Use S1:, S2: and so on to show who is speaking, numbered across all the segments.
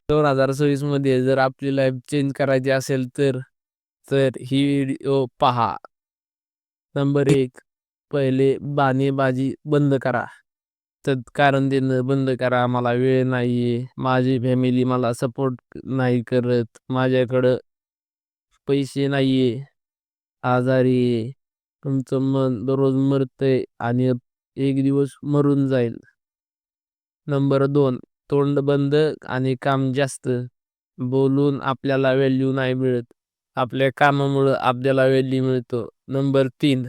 S1: 2026 मध्ये जर आपली लाईफ चेंज करायची असेल तर तर ही व्हिडिओ पहा. नंबर 1, पहिले बाणेबाजी बंद करा. तर कारण देणं बंद करा. मला वेळ नाहीये, माझी फॅमिली मला सपोर्ट नाही करत, माझ्याकडं पैसे नाहीये, आजारी आहे. तुमचं मन दररोज मरतंय आणि एक दिवस मरून जाईल. नंबर 2, तोंड बंद आणि काम जास्त. बोलून आपल्याला व्हॅल्यू नाही मिळत. आपल्या कामामुळं आपल्याला व्हॅल्यू मिळतो. नंबर 3,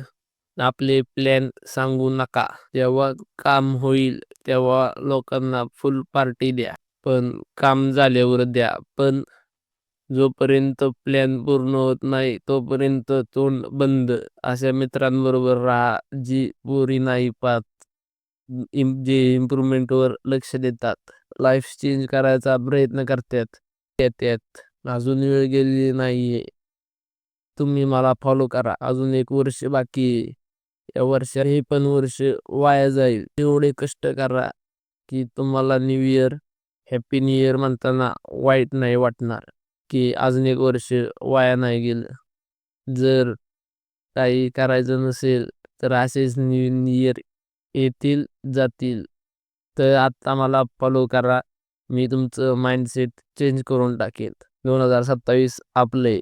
S1: आपले प्लॅन सांगू नका. जेव्हा काम होईल तेव्हा लोकांना फुल पार्टी द्या. पण काम झाल्यावर द्या. पण जोपर्यंत प्लॅन पूर्ण होत नाही तोपर्यंत तोंड बंद. अशा मित्रांबरोबर राहा जी बोरी नाही पाहत, जे इम्प्रूव्हमेंटवर लक्ष देतात, लाईफ चेंज करायचा प्रयत्न करतात. येतात. अजून वेळ गेलेली नाहीये. तुम्ही मला फॉलो करा. अजून 1 वर्ष बाकी आहे. या वर्षात हे पण वर्ष वाया जाईल. एवढे कष्ट करा की तुम्हाला new year, happy new year म्हणताना वाईट नाही वाटणार की अजून 1 वर्ष वाया नाही गेलं. जर काही करायचं नसेल तर असेच न्यू इयर येतील जातील. तर आता मला फॉलो करा. मी तुमचं माइंडसेट चेंज करून टाकेन. 2027 आपले.